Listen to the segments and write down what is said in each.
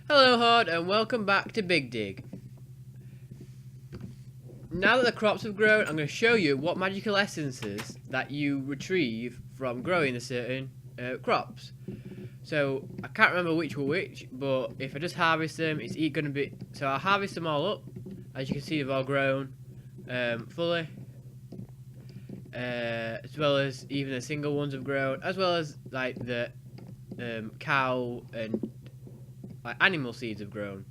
Hello Horde and welcome back to Big Dig. Now that the crops have grown, I'm going to show you what magical essences that you retrieve from growing the certain crops. So I can't remember which were which, but if I just harvest them, it's going to be... So I'll harvest them all up. As you can see, they've all grown fully. As well as even the single ones have grown, as well as like the cow and like animal seeds have grown.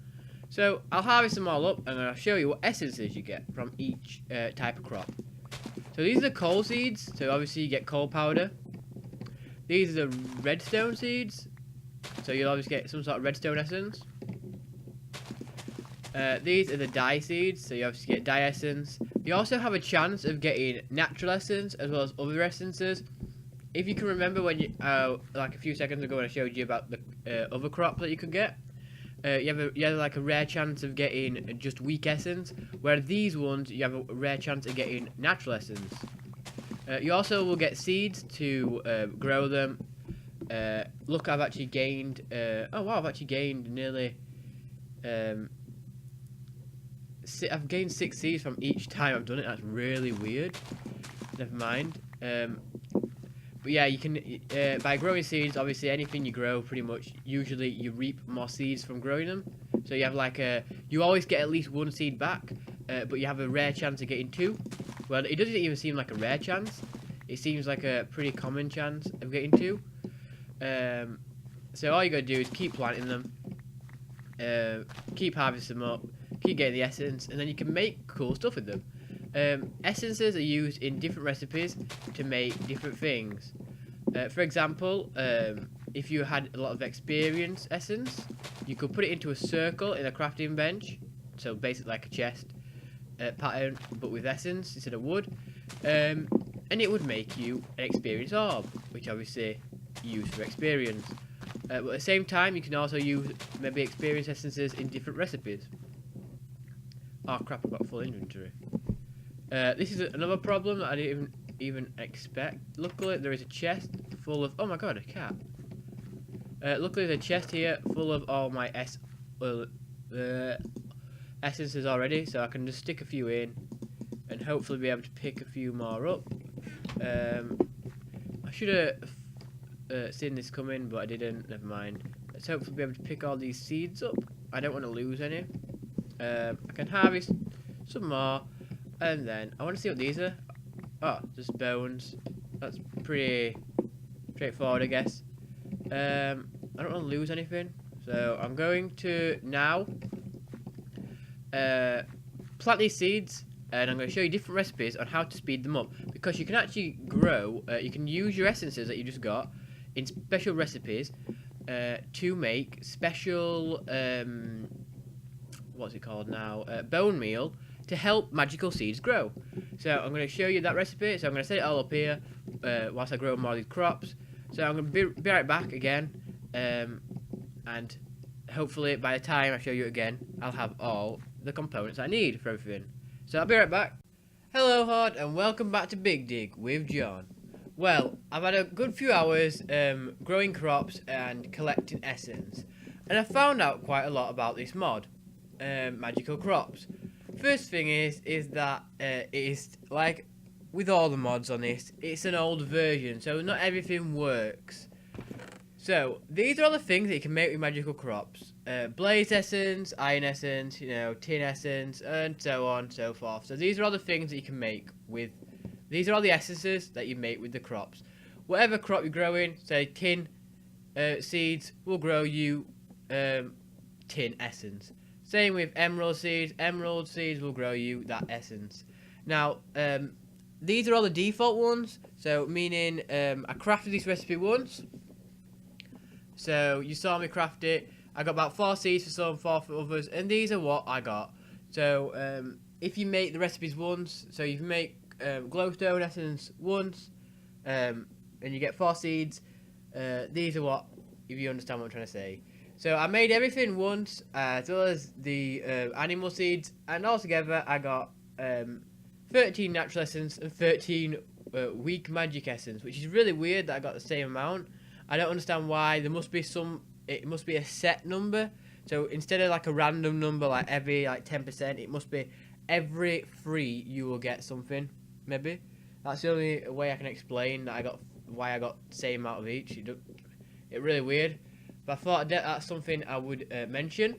So I'll harvest them all up and I'll show you what essences you get from each type of crop. So these are the coal seeds, so obviously you get coal powder. These are the redstone seeds, so you'll obviously get some sort of redstone essence. These are the dye seeds, so you obviously get dye essence. You also have a chance of getting natural essence as well as other essences. If you can remember when you, like a few seconds ago when I showed you about the other crop that you could get, you have like a rare chance of getting just weak essence, where these ones you have a rare chance of getting natural essence. You also will get seeds to grow them. Look, I've actually gained. Oh wow, I've actually gained nearly. I've gained 6 seeds from each time I've done it. That's really weird. Never mind. But yeah, you can by growing seeds. Obviously, anything you grow, pretty much, usually you reap more seeds from growing them. So you have like you always get at least 1 seed back, but you have a rare chance of getting 2. Well, it doesn't even seem like a rare chance. It seems like a pretty common chance of getting 2. So all you gotta do is keep planting them, keep harvesting them up, keep getting the essence, and then you can make cool stuff with them. Essences are used in different recipes to make different things. For example, if you had a lot of experience essence, you could put it into a circle in a crafting bench, so basically like a chest pattern, but with essence instead of wood, and it would make you an experience orb, which obviously you use for experience. But at the same time, you can also use maybe experience essences in different recipes. Oh crap, I've got full inventory. This is another problem that I didn't even expect. Luckily, there is a chest full of... Oh my god, a cat. Luckily, there's a chest here full of all my essences already, so I can just stick a few in and hopefully be able to pick a few more up. I should have seen this coming, but I didn't. Never mind. Let's hopefully be able to pick all these seeds up. I don't want to lose any. I can harvest some more. And then, I want to see what these are. Oh, just bones. That's pretty straightforward, I guess. I don't want to lose anything. So, I'm going to now plant these seeds. And I'm going to show you different recipes on how to speed them up. Because you can actually grow, you can use your essences that you just got in special recipes to make special, what's it called now? Bone meal. To help magical seeds grow. So I'm going to show you that recipe. So I'm going to set it all up here whilst I grow more of these crops. So I'm going to be right back again, and hopefully by the time I show you again, I'll have all the components I need for everything. So I'll be right back. Hello Horde and welcome back to Big Dig with John. Well, I've had a good few hours growing crops and collecting essence, and I found out quite a lot about this mod, magical crops. First thing is that it is like with all the mods on this, it's an old version, so not everything works. So these are all the things that you can make with magical crops: blaze essence, iron essence, tin essence, and so on and so forth. So these are all the things that you can make with. These are all the essences that you make with the crops. Whatever crop you're growing, say tin seeds, will grow you tin essence. Same with emerald seeds will grow you that essence. Now, these are all the default ones, so meaning I crafted this recipe once. So you saw me craft it. I got about 4 seeds for some, 4 for others, and these are what I got. So if you make the recipes once, so you can make glowstone essence once, and you get 4 seeds, these are what, if you understand what I'm trying to say. So I made everything once, as well as the animal seeds, and altogether I got 13 natural essence and 13 weak magic essence, which is really weird that I got the same amount. I don't understand why. There must be some. It must be a set number. So instead of like a random number, like every like 10%, it must be every 3 you will get something. Maybe that's the only way I can explain that I got why I got the same amount of each. It really weird, but I thought that's something I would mention.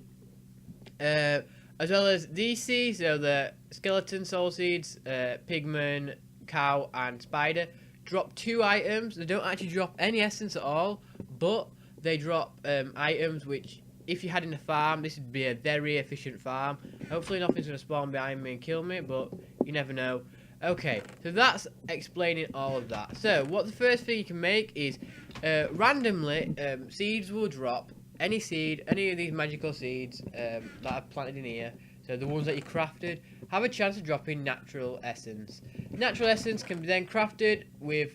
As well as these seeds, so the skeleton soul seeds, pigman, cow, and spider, drop 2 items. They don't actually drop any essence at all, but they drop items which, if you had in a farm, this would be a very efficient farm. Hopefully nothing's going to spawn behind me and kill me, but you never know. Okay, so that's explaining all of that. So what the first thing you can make is randomly seeds will drop. Any seed, any of these magical seeds that I've planted in here, so the ones that you crafted, have a chance of dropping natural essence. Natural essence can be then crafted with,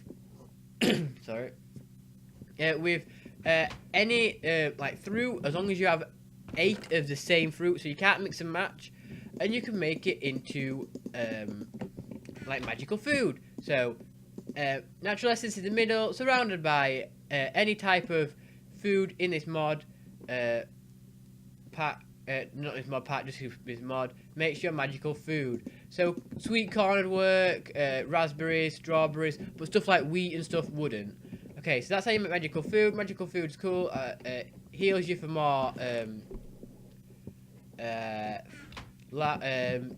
sorry, with any like fruit, as long as you have 8 of the same fruit, so you can't mix and match, and you can make it into like magical food. So natural essence in the middle, surrounded by any type of food in this mod pack, not this mod pack, just this mod makes your magical food. So sweet corn would work, raspberries, strawberries, but stuff like wheat and stuff wouldn't. Okay, so that's how you make magical food. Magical food's cool. Heals you for more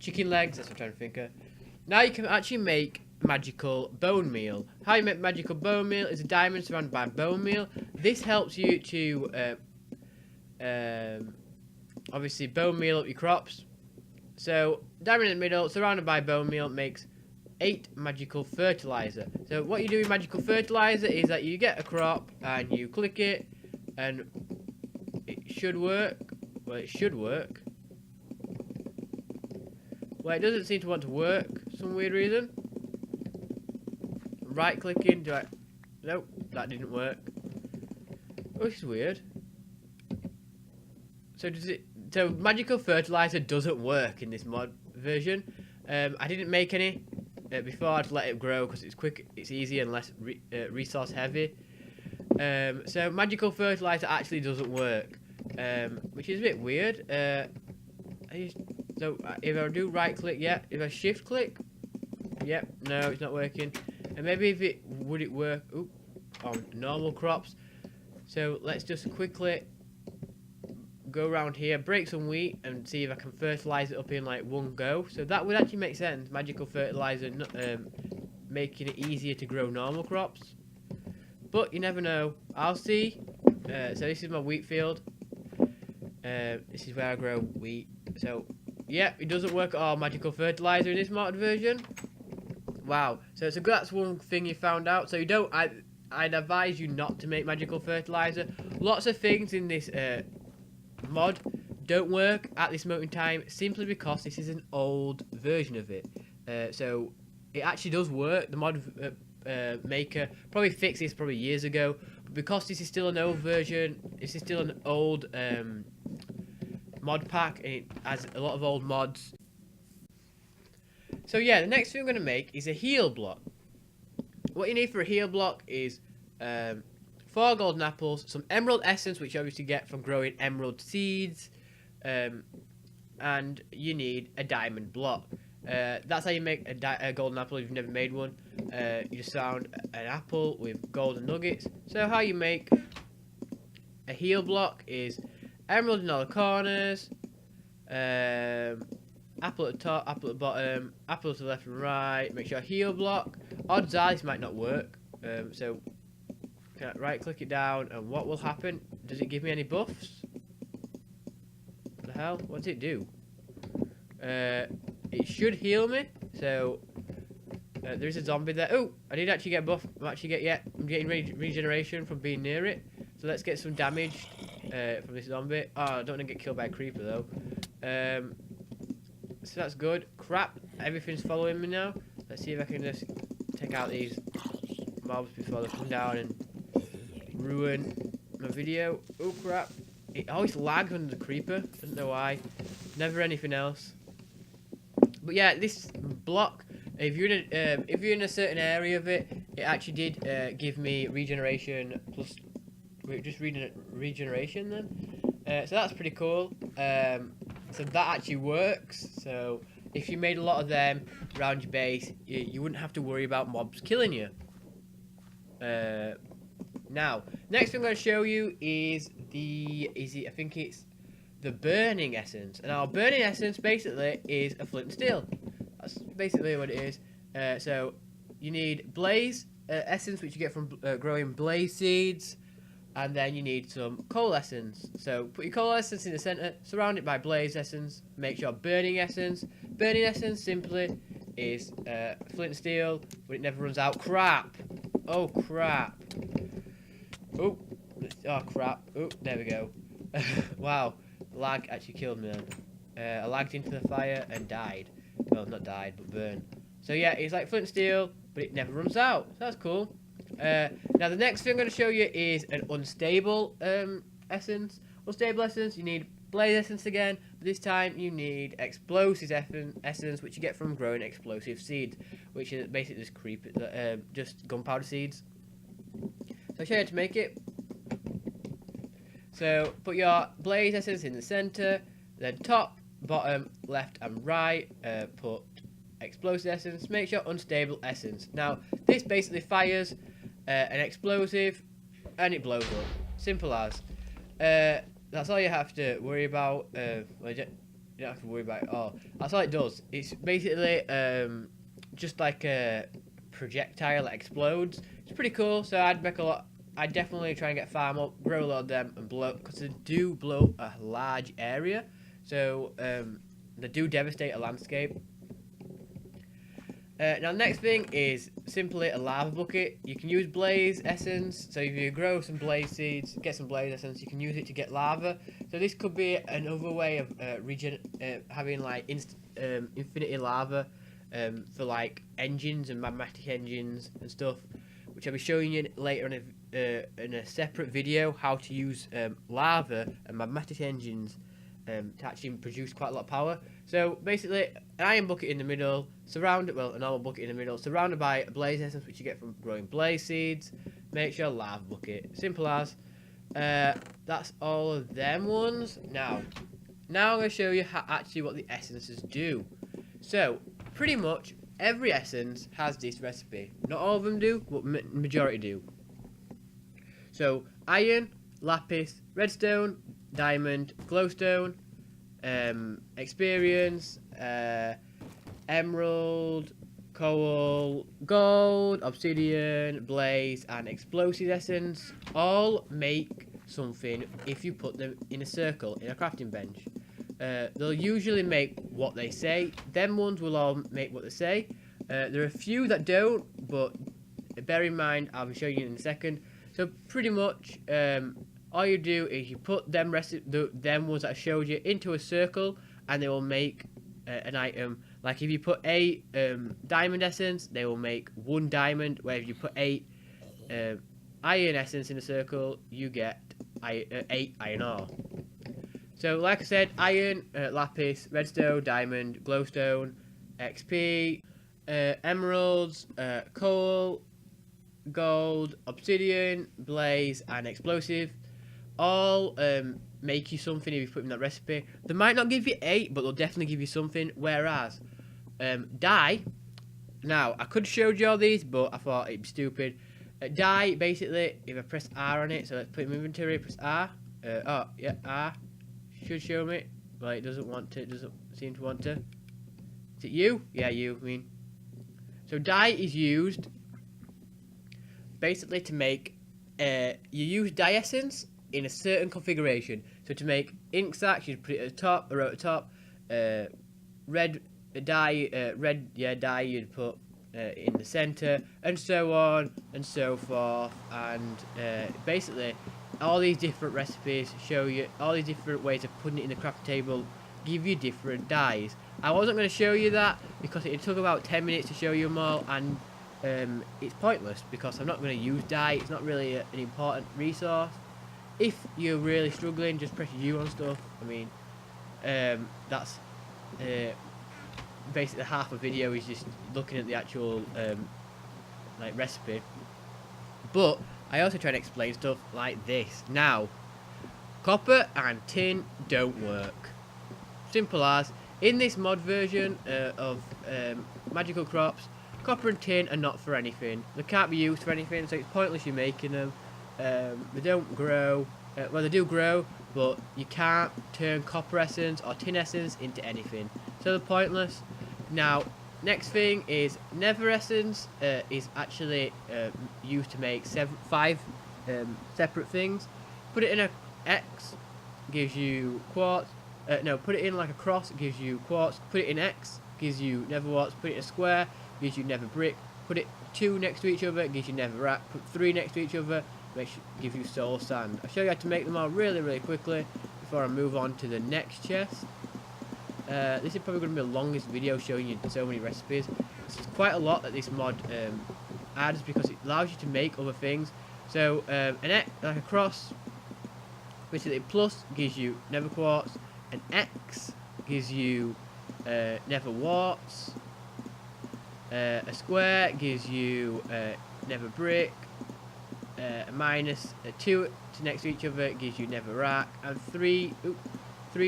chicken legs. That's what I'm trying to think of. Now you can actually make magical bone meal. How you make magical bone meal is a diamond surrounded by bone meal. This helps you to obviously bone meal up your crops. So diamond in the middle surrounded by bone meal makes 8 magical fertilizer. So what you do with magical fertilizer is that you get a crop and you click it and it should work. Well, it should work. Well, it doesn't seem to want to work for some weird reason. Right clicking, nope, that didn't work. Which is weird. So magical fertilizer doesn't work in this mod version. I didn't make any before. I'd let it grow because it's quick, it's easy and less resource heavy. So magical fertilizer actually doesn't work, which is a bit weird. So if I do right click, yeah. If I shift click, yep, no, it's not working. And maybe if it would it work on normal crops. So let's just quickly go around here, break some wheat, and see if I can fertilize it up in like one go. So that would actually make sense. Magical fertilizer making it easier to grow normal crops. But you never know. I'll see. So this is my wheat field. This is where I grow wheat. So yeah, it doesn't work at all. Magical fertilizer in this modded version. Wow. So that's one thing you found out. So you don't. I'd advise you not to make magical fertilizer. Lots of things in this mod don't work at this moment in time simply because this is an old version of it. So it actually does work. The mod maker probably fixed this probably years ago, but because this is still an old version, this is still an old mod pack, and it has a lot of old mods. So yeah, the next thing I'm going to make is a heal block. What you need for a heal block is 4 golden apples, some emerald essence, which you obviously get from growing emerald seeds, and you need a diamond block. That's how you make a golden apple if you've never made one. You just surround an apple with golden nuggets. So how you make a heal block is emerald in all the corners, apple at the top, apple at the bottom, apple to the left and right. Make sure heal block. Odds are this might not work. So can I right click it down, and what will happen? Does it give me any buffs? What the hell? What does it do? It should heal me. So there's a zombie there. Oh, I did actually get buff. I'm getting regeneration from being near it. So let's get some damage from this zombie. Oh, I don't want to get killed by a creeper though. So that's good. Crap, everything's following me now. Let's see if I can just take out these mobs before they come down and ruin my video. Oh crap, it always lags under the creeper. Doesn't know why. Never anything else. But yeah, this block, if you're in a certain area of it, it actually did give me regeneration plus. Wait, just reading regeneration then. So that's pretty cool. So that actually works. So if you made a lot of them around your base, you wouldn't have to worry about mobs killing you. Now, next thing I'm going to show you is I think it's the burning essence. And our burning essence basically is a flint and steel. That's basically what it is. So you need blaze essence, which you get from growing blaze seeds, and then you need some coal essence. So put your coal essence in the center, surround it by blaze essence, make sure burning essence. Burning essence simply is flint and steel, but it never runs out. Crap! Oh crap! Oh crap! Oh, there we go. Wow, lag actually killed me then. I lagged into the fire and died. Well, not died, but burned. So yeah, it's like flint and steel, but it never runs out. So that's cool. Now the next thing I'm going to show you is an unstable essence. Unstable essence, you need blaze essence again, but this time you need explosive essence, which you get from growing explosive seeds, which is basically just gunpowder seeds. So I'll show you how to make it. So put your blaze essence in the center, then top, bottom, left and right, put explosive essence, make sure unstable essence. Now this basically fires an explosive and it blows up. Simple as. That's all you have to worry about. Well, you don't have to worry about it all. That's all it does. It's basically just like a projectile that explodes. It's pretty cool. So I'd definitely try and get farm up, grow a lot of them, and blow, because they do blow a large area. So they do devastate a landscape. Now the next thing is simply a lava bucket. You can use blaze essence, so if you grow some blaze seeds, get some blaze essence, you can use it to get lava. So this could be another way of having like infinity lava for like engines and magmatic engines and stuff, which I'll be showing you later in a separate video, how to use lava and magmatic engines to actually produce quite a lot of power. So basically, an iron bucket in the middle, a normal bucket in the middle, surrounded by a blaze essence, which you get from growing blaze seeds. Make sure lava bucket. Simple as. That's all of them ones. Now I'm going to show you what the essences do. So, pretty much every essence has this recipe. Not all of them do, but majority do. So, iron, lapis, redstone, diamond, glowstone, experience, emerald, coal, gold, obsidian, blaze, and explosive essence all make something if you put them in a circle in a crafting bench. They'll usually make what they say. Them ones will all make what they say. There are a few that don't, but bear in mind, I'll be showing you in a second. So pretty much, all you do is you put them ones that I showed you into a circle, and they will make an item. Like if you put 8 diamond essence, they will make 1 diamond. Where if you put 8 iron essence in a circle, you get 8 iron ore. So like I said, iron, lapis, redstone, diamond, glowstone, XP, emeralds, coal, gold, obsidian, blaze, and explosive all make you something if you put in that recipe. They might not give you 8, but they'll definitely give you something. Whereas dye, now I could show you all these, but I thought it'd be stupid. Dye, basically, if I press R on it, so let's put it in inventory, press R. Oh yeah, R should show me. Well, it doesn't seem to want to. Is it you? Yeah, you. I mean, so dye is used basically to make. You use dye essence in a certain configuration. So to make ink sacs, you'd put it at the top, or at the top. Red dye you'd put in the center, and so on and so forth. And basically, all these different recipes show you all these different ways of putting it in the craft table, give you different dyes. I wasn't going to show you that because it took about 10 minutes to show you them all, and it's pointless because I'm not going to use dye. It's not really an important resource. If you're really struggling, just press U on stuff. I mean, that's basically half a video is just looking at the actual like recipe. But I also try to explain stuff like this. Now, Copper and tin don't work. Simple as. In this mod version of magical crops, copper and tin are not for anything. They can't be used for anything, so it's pointless you making them. They don't grow. Well, they do grow, but you can't turn copper essence or tin essence into anything. So they're pointless. Now, next thing is nether essence is actually used to make five separate things. Put it in a X, gives you quartz. No, put it in like a cross, gives you quartz. Put it in X, gives you nether warts. Put it in a square, gives you nether brick. Put it 2 next to each other, gives you netherrack. Put 3 next to each other, gives you soul sand. I'll show you how to make them all really quickly before I move on to the next chest. This is probably going to be the longest video showing you so many recipes. It's quite a lot that this mod adds because it allows you to make other things. So an X, like a cross, basically plus gives you nether quartz. An X gives you nether warts. A square gives you nether brick. A minus 2 next to each other gives you netherrack, and 3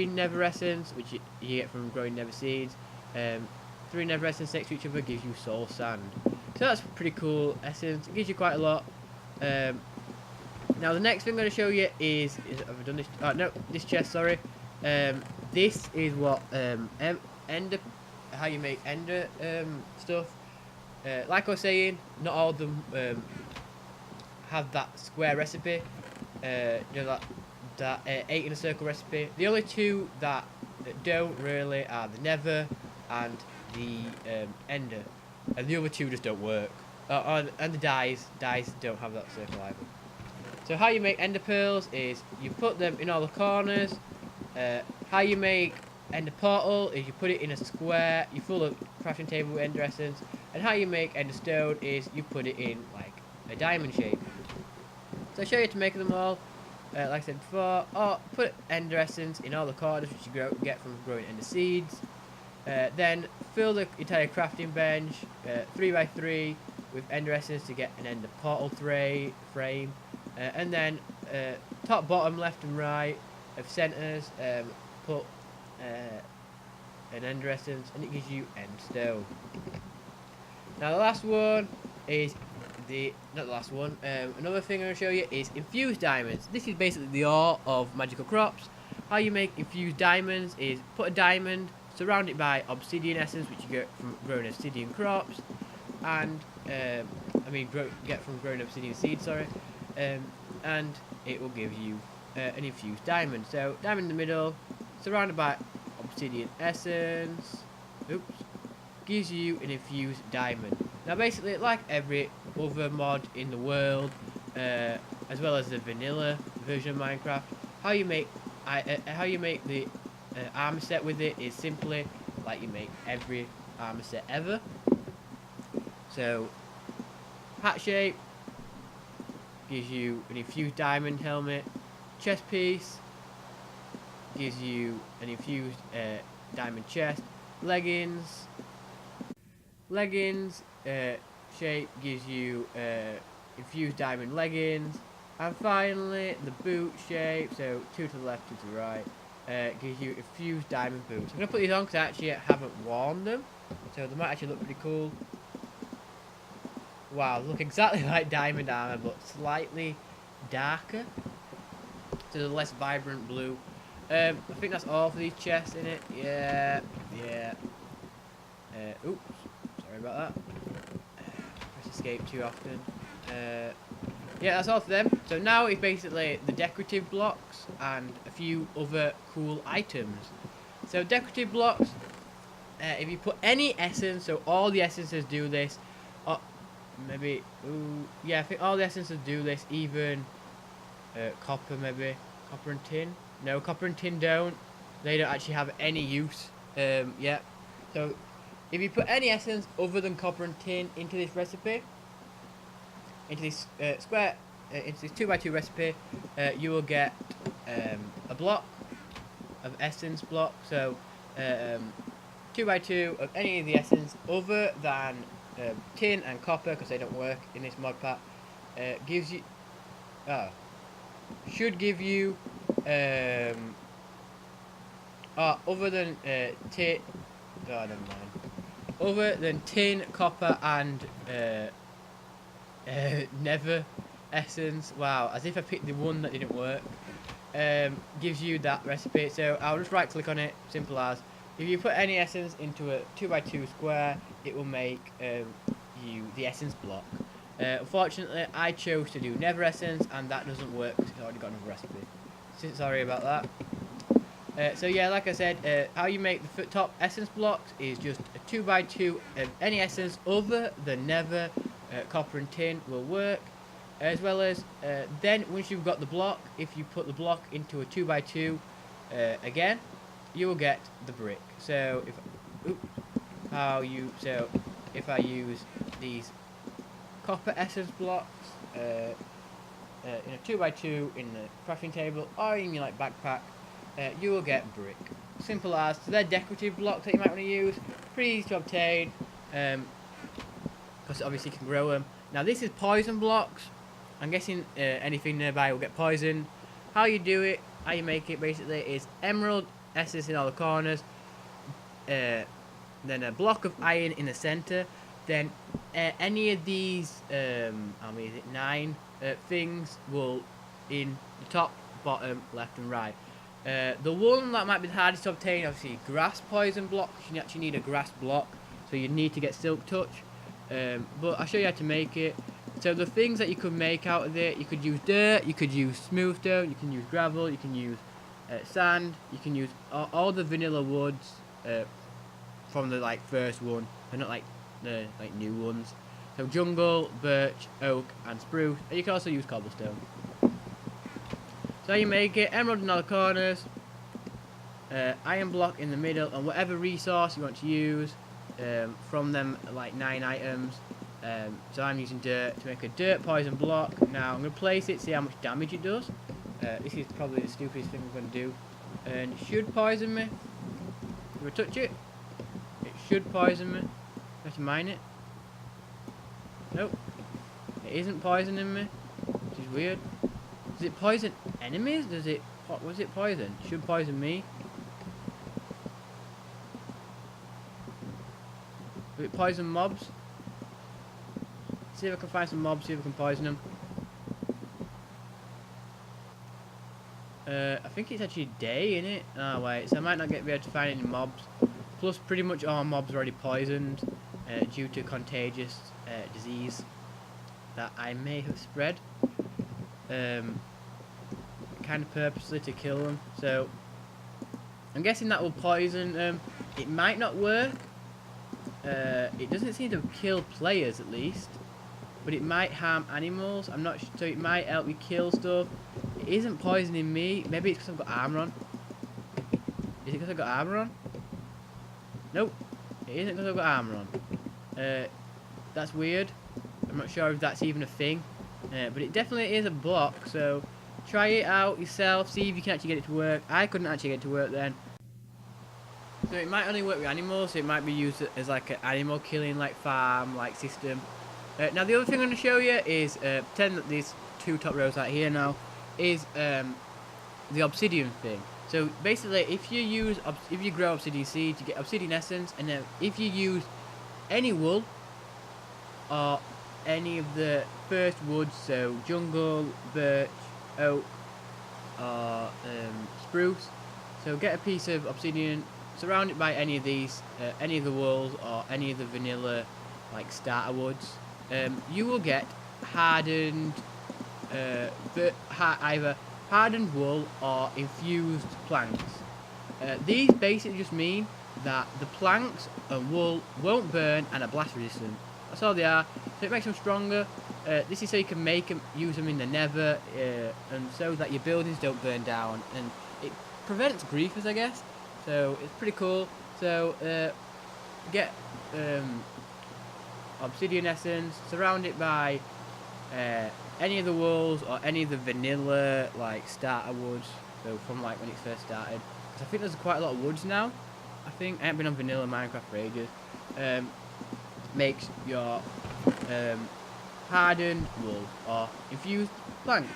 nether essence, which you get from growing nether seeds. 3 nether essence next to each other gives you soul sand. So that's pretty cool essence. It gives you quite a lot. Now the next thing I'm going to show you is have I done this? Oh, no, this chest. Sorry. This is what ender, how you make ender stuff. Like I was saying, not all of them have that square recipe. You know, that 8 in a circle recipe. The only 2 that don't really are the nether and the ender, and the other 2 just don't work. And the dyes don't have that circle either. So how you make ender pearls is you put them in all the corners. How you make ender portal is you put it in a square, you fill a crafting table with ender essence, and how you make ender stone is you put it in like a diamond shape. So I'll show you how to make them all, like I said before. Or put ender essence in all the corners which you get from growing ender seeds. Then fill the entire crafting bench 3x3 with ender essence to get an ender portal frame. And then top, bottom, left and right of centers, put an ender essence, and it gives you end stone. Now the last one is not the last one. Another thing I'm going to show you is infused diamonds. This is basically the ore of magical crops. How you make infused diamonds is put a diamond, surround it by obsidian essence, which you get from growing obsidian crops, and get from growing obsidian seeds. Sorry. And it will give you an infused diamond. So diamond in the middle, surrounded by obsidian essence. Gives you an infused diamond. Now basically, like every other mod in the world, as well as the vanilla version of Minecraft, how you make the armor set with it is simply like you make every armor set ever. So hat shape gives you an infused diamond helmet. Chest piece gives you an infused diamond chest. Leggings shape gives you infused diamond leggings. And finally, the boot shape, so 2 to the left, 2 to the right, gives you infused diamond boots. I'm going to put these on because I actually haven't worn them, so they might actually look pretty cool. Wow, look exactly like diamond armor, but slightly darker. So the less vibrant blue. I think that's all for these chests in it. Yeah. Oops, sorry about that. Press escape too often. Yeah, that's all for them. So now it's basically the decorative blocks and a few other cool items. So decorative blocks, if you put any essence, so all the essences do this. Yeah, I think all the essences do this, even copper maybe. Copper and tin? No, copper and tin don't. They don't actually have any use. Yeah. So if you put any essence other than copper and tin into this recipe, into this square, into this 2x2 recipe, you will get a block of essence block. So 2x2 of any of the essence other than tin and copper, because they don't work in this mod pack, should give you other than tin. Oh, never mind. Other than tin, copper, and nether essence. Wow, as if I picked the one that didn't work. Gives you that recipe. So I'll just right click on it, simple as. If you put any essence into a 2x2 square, it will make you the essence block. Unfortunately, I chose to do nether essence, and that doesn't work because it's already got another recipe. So, sorry about that. So yeah, like I said, how you make the top essence blocks is just a 2x2 of any essence other than nether, copper and tin will work. As well as, then once you've got the block, if you put the block into a 2x2 again, you will get the brick. So if I use these copper essence blocks in a 2x2 in the crafting table or in your like backpack, you will get brick. Simple as. So they're decorative blocks that you might want to use. Pretty easy to obtain, because obviously you can grow them. Now this is poison blocks. I'm guessing anything nearby will get poisoned. How you do it, how you make it basically is emerald essence in all the corners, then a block of iron in the center, then any of these, how many is it, 9 things will in the top, bottom, left and right. The one that might be the hardest to obtain, obviously grass poison blocks. You actually need a grass block, so you need to get silk touch, but I'll show you how to make it. So the things that you could make out of it, you could use dirt, you could use smooth stone, you can use gravel, you can use sand, you can use all the vanilla woods from the like first one, but not like the new ones. So jungle, birch, oak, and spruce. And you can also use cobblestone. So you make it emerald in all the corners, iron block in the middle, and whatever resource you want to use from them, like 9 items. So I'm using dirt to make a dirt poison block. Now I'm going to place it, see how much damage it does. This is probably the stupidest thing I'm going to do. And it should poison me. If I touch it, it should poison me. I have to mine it. Nope. It isn't poisoning me, which is weird. Does it poison enemies? What was it poison? It should poison me. Will it poison mobs? See if I can find some mobs, see if I can poison them. I think it's actually day, innit? Oh wait, so I might not be able to find any mobs. Plus pretty much all mobs are already poisoned due to contagious disease that I may have spread. Kind of purposely to kill them. So I'm guessing that will poison them. It might not work. It doesn't seem to kill players at least. But it might harm animals. I'm not sure. So it might help you kill stuff. It isn't poisoning me. Maybe it's because I've got armor on. Is it because I've got armor on? Nope. It isn't because I've got armor on. That's weird. I'm not sure if that's even a thing. But it definitely is a block. So try it out yourself. See if you can actually get it to work. I couldn't actually get it to work then. So it might only work with animals. So it might be used as like an animal killing like farm like system. Now the other thing I'm going to show you is, pretend that these 2 top rows right here now, is the obsidian thing. So basically if you grow obsidian seeds, you get obsidian essence, and then if you use any wool, or any of the first woods, so jungle, birch, oak, or spruce, so get a piece of obsidian, surround it by any of these, any of the walls, or any of the vanilla like starter woods. You will get hardened, either hardened wool or infused planks. These basically just mean that the planks and wool won't burn and are blast resistant. That's all they are. So it makes them stronger. This is so you can use them in the nether, and so that your buildings don't burn down, and it prevents griefers, I guess. So it's pretty cool. So get obsidian essence, surround it by any of the walls or any of the vanilla like starter woods, so from like when it first started, because I think there's quite a lot of woods now. I haven't been on vanilla Minecraft for ages. Makes your hardened wool or infused planks.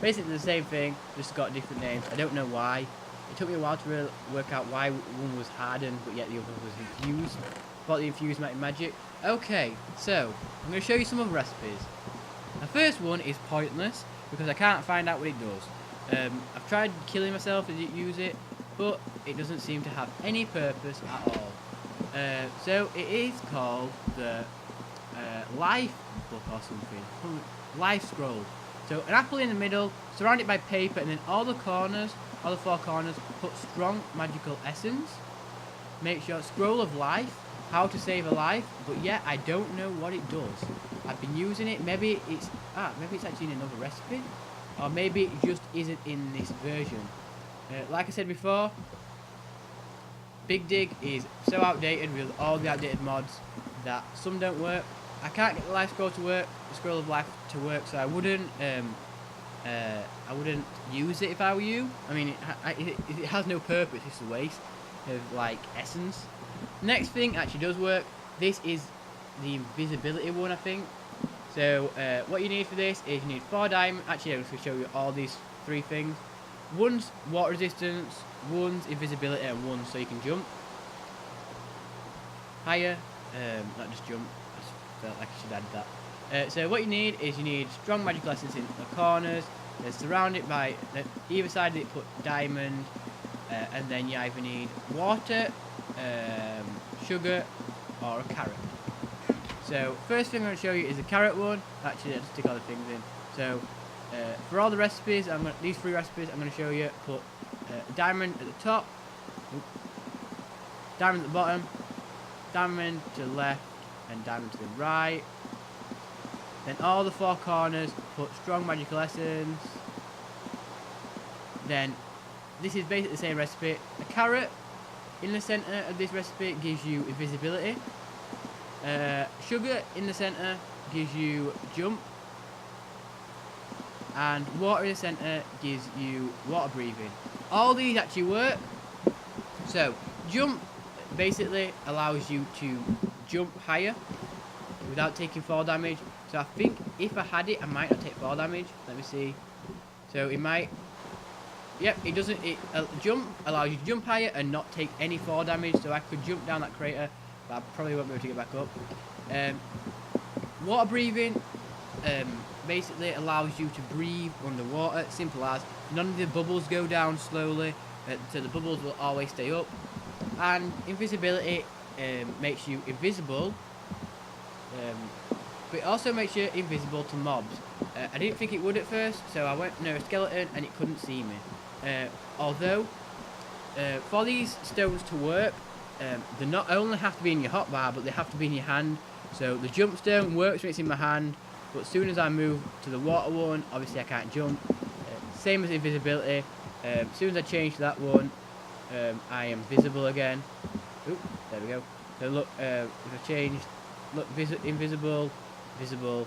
Basically the same thing, just got different names. I don't know why. It took me a while to really work out why one was hardened, but yet the other was infused. Thought the infused might be magic. Okay, so I'm going to show you some other recipes. The first one is pointless because I can't find out what it does. I've tried killing myself to use it, but it doesn't seem to have any purpose at all. So it is called the life book or something. Life scroll. So an apple in the middle, surrounded by paper, and then all the four corners, put strong magical essence. Make sure scroll of life, how to save a life, but yet I don't know what it does. I've been using it. Maybe it's actually in another recipe, or maybe it just isn't in this version. Like I said before, Big Dig is so outdated with all the outdated mods that some don't work. I can't get the life scroll to work, the scroll of life to work, so I wouldn't use it if I were you. I mean, it has no purpose. It's a waste of like essence. Next thing actually does work. This is the invisibility one, I think. So what you need for this is you need 4 diamond. Actually, I'm just going to show you all these 3 things. One's water resistance, one's invisibility, and one so you can jump higher. Not just jump. Felt like I should add that. So what you need is strong magical essence in the corners. They're surrounded by either side of it. Put diamond, and then you either need water, sugar, or a carrot. So first thing I'm going to show you is the carrot one. Actually, I'll just stick all the things in. So for all the recipes, these 3 recipes I'm going to show you. Put diamond at the top, diamond at the bottom, diamond to the left, and diamond to the right. Then all the 4 corners, put strong magical essence. Then this is basically the same recipe. A carrot in the center of this recipe gives you invisibility. Sugar in the center gives you jump. And water in the center gives you water breathing. All these actually work. So jump basically allows you to jump higher without taking fall damage. So I think if I had it, I might not take fall damage. Let me see. So it might. Yep, it doesn't. Jump allows you to jump higher and not take any fall damage. So I could jump down that crater, but I probably won't be able to get back up. Water breathing basically allows you to breathe underwater. Simple as. None of the bubbles go down slowly, so the bubbles will always stay up. And invisibility makes you invisible, but it also makes you invisible to mobs. I didn't think it would at first, so I went near a skeleton and it couldn't see me. Although, for these stones to work, they not only have to be in your hotbar, but they have to be in your hand. So the jump stone works when it's in my hand, but as soon as I move to the water one, obviously I can't jump. Same as invisibility. As soon as I change to that one, I am visible again. Oop, there we go. So look, if I change, look, invisible, visible.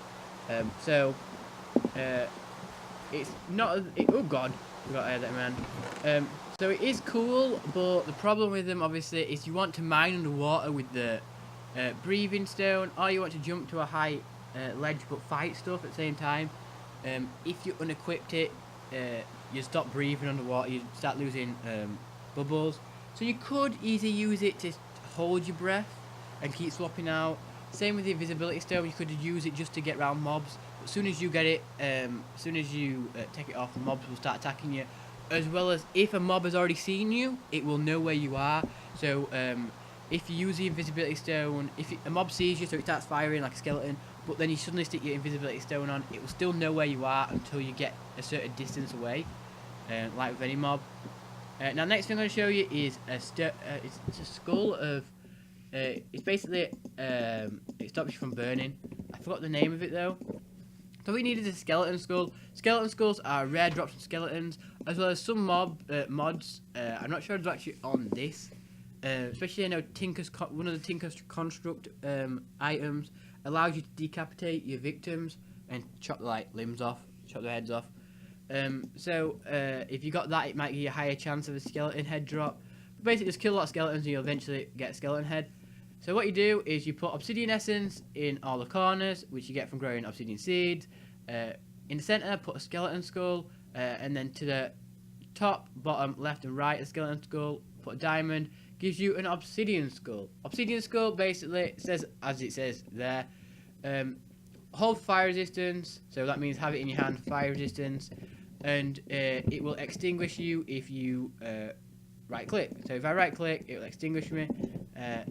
It's not. Oh God, forgot I had that man. So it is cool, but the problem with them obviously is you want to mine underwater with the breathing stone, or you want to jump to a high ledge but fight stuff at the same time. If you unequipped it, you stop breathing underwater, you start losing bubbles. So you could easily use it to hold your breath and keep swapping out. Same with the invisibility stone, you could use it just to get around mobs. But as soon as you get it, as soon as you take it off, the mobs will start attacking you. As well as if a mob has already seen you, it will know where you are. So if you use the invisibility stone, if a mob sees you, so it starts firing like a skeleton, but then you suddenly stick your invisibility stone on, it will still know where you are until you get a certain distance away, like with any mob. Now next thing I'm going to show you is it's a skull of, it's basically, it stops you from burning. I forgot the name of it though. So what we need is a skeleton skull. Skeleton skulls are rare drops from skeletons, as well as some mods. I'm not sure it's actually on this. Especially I know one of the Tinker's construct items allows you to decapitate your victims and chop like limbs off, chop their heads off. So if you got that, it might give you a higher chance of a skeleton head drop. But basically, just kill a lot of skeletons and you'll eventually get a skeleton head. So what you do is you put obsidian essence in all the corners, which you get from growing obsidian seeds. In the center, put a skeleton skull, and then to the top, bottom, left, and right, a skeleton skull. Put a diamond. Gives you an obsidian skull. Obsidian skull basically says, as it says there, hold fire resistance. So that means have it in your hand, fire resistance, and it will extinguish you if you right click. So if I right click, it will extinguish me. A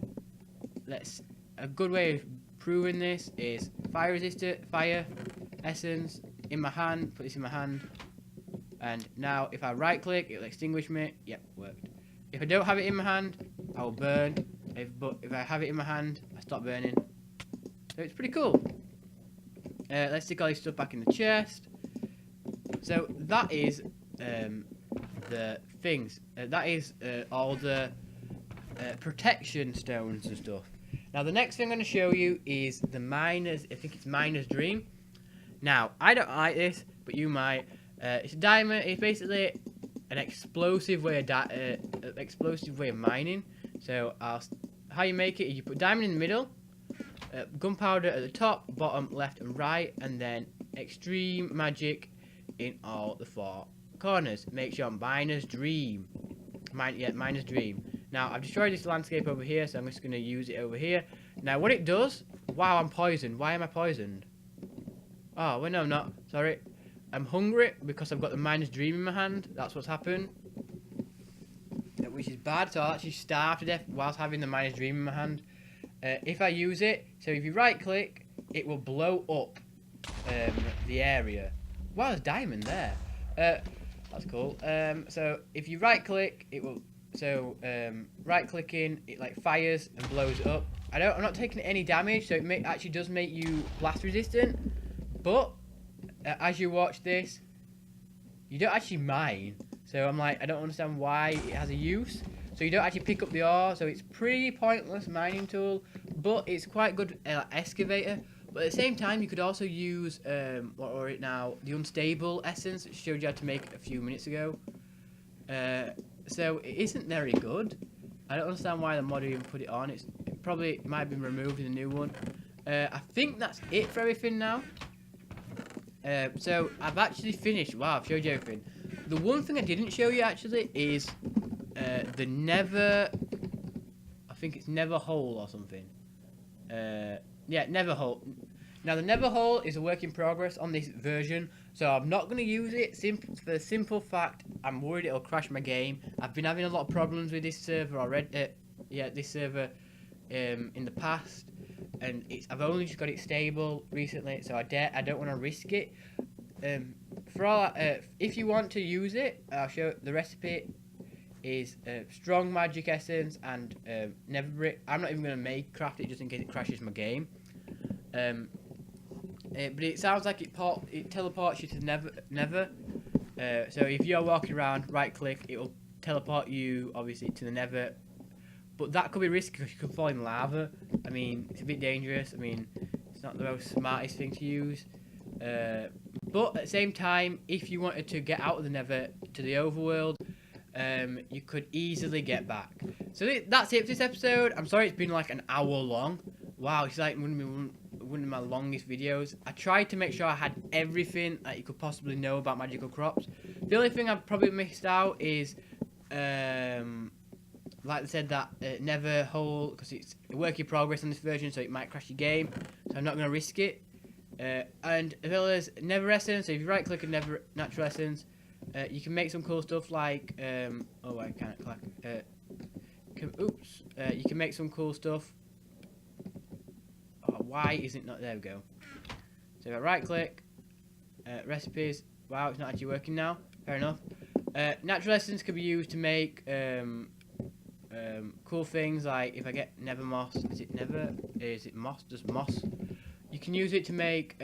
good way of proving this is fire resistant, fire essence in my hand. Put this in my hand, and now if I right click, it will extinguish me. Yep, worked. If I don't have it in my hand, I will burn. But if I have it in my hand, I stop burning. So it's pretty cool. Let's stick all this stuff back in the chest. So that is the things. That is all the protection stones and stuff. Now the next thing I'm going to show you is the miner's. I think it's miner's dream. Now I don't like this, but you might. It's a diamond. It's basically an explosive way of mining. So how you make it is you put diamond in the middle, gunpowder at the top, bottom, left, and right, and then extreme magic in all the four corners. Makes your miner's dream. Miner's dream. Now I've destroyed this landscape over here, so I'm just going to use it over here. Now what it does? Wow, I'm poisoned. Why am I poisoned? Oh, well, no, I'm not. Sorry. I'm hungry because I've got the miner's dream in my hand. That's what's happened. Which is bad, so I'll actually starve to death whilst having the miner's dream in my hand. If I use it, so if you right click, it will blow up the area. Wow, there's diamond there. That's cool. So if you right click, it will. So right clicking, it like fires and blows up. I'm not taking any damage, so it actually does make you blast resistant. But as you watch this, you don't actually mine. So I'm like, I don't understand why it has a use. So you don't actually pick up the ore, so it's pretty pointless mining tool, but it's quite good excavator. But at the same time, you could also use what are it now? The unstable essence, which showed you how to make a few minutes ago. So it isn't very good. I don't understand why the mod even put it on. It probably might have been removed in the new one. I think that's it for everything now. So I've actually finished. Wow, I've showed you everything. The one thing I didn't show you actually is the Nether. I think it's Nether hole or something. Yeah, Nether hole. Now the Nether hole is a work in progress on this version, so I'm not going to use it for the simple fact I'm worried it'll crash my game. I've been having a lot of problems with this server already. This server in the past, and I've only just got it stable recently, so I don't want to risk it. If you want to use it, I'll show the recipe is strong magic essence and Nether Brick. I'm not even going to craft it just in case it crashes my game. But it sounds like it teleports you to Nether. So if you're walking around, right click, it will teleport you obviously to the Nether. But that could be risky because you could fall in lava. I mean, it's a bit dangerous. I mean, it's not the most smartest thing to use. But at the same time, if you wanted to get out of the Nether to the overworld, you could easily get back. So that's it for this episode. I'm sorry it's been like an hour long. Wow, it's like one of my longest videos. I tried to make sure I had everything that you could possibly know about magical crops. The only thing I've probably missed out is, like I said, that Nether hole, because it's a work in progress on this version, so it might crash your game. So I'm not going to risk it. And as well as Nether essence, so if you right click on Nether natural essence, you can make some cool stuff like oh, I can't click. You can make some cool stuff. Oh, why is it not? There we go. So if I right click, recipes. Wow, it's not actually working now. Fair enough. Natural essence can be used to make cool things like if I get Nether moss. Is it Nether? Is it moss? Just moss. You can use it to make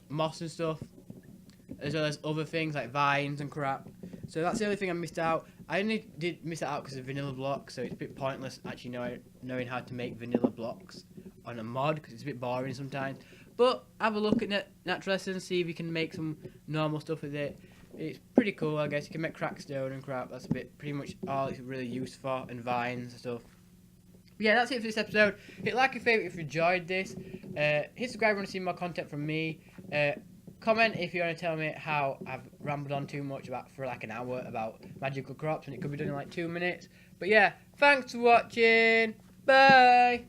moss and stuff, as well as other things like vines and crap. So that's the only thing I missed out. I only did miss that out because of vanilla blocks, so it's a bit pointless actually knowing how to make vanilla blocks on a mod because it's a bit boring sometimes. But have a look at natural essence, see if you can make some normal stuff with it. It's pretty cool, I guess. You can make crackstone and crap. That's pretty much all it's really used for, and vines and stuff. Yeah, that's it for this episode. Hit like and favourite if you enjoyed this. Hit subscribe if you want to see more content from me. comment if you want to tell me how I've rambled on too much for like an hour about magical crops, and it could be done in like 2 minutes. But yeah, thanks for watching. Bye.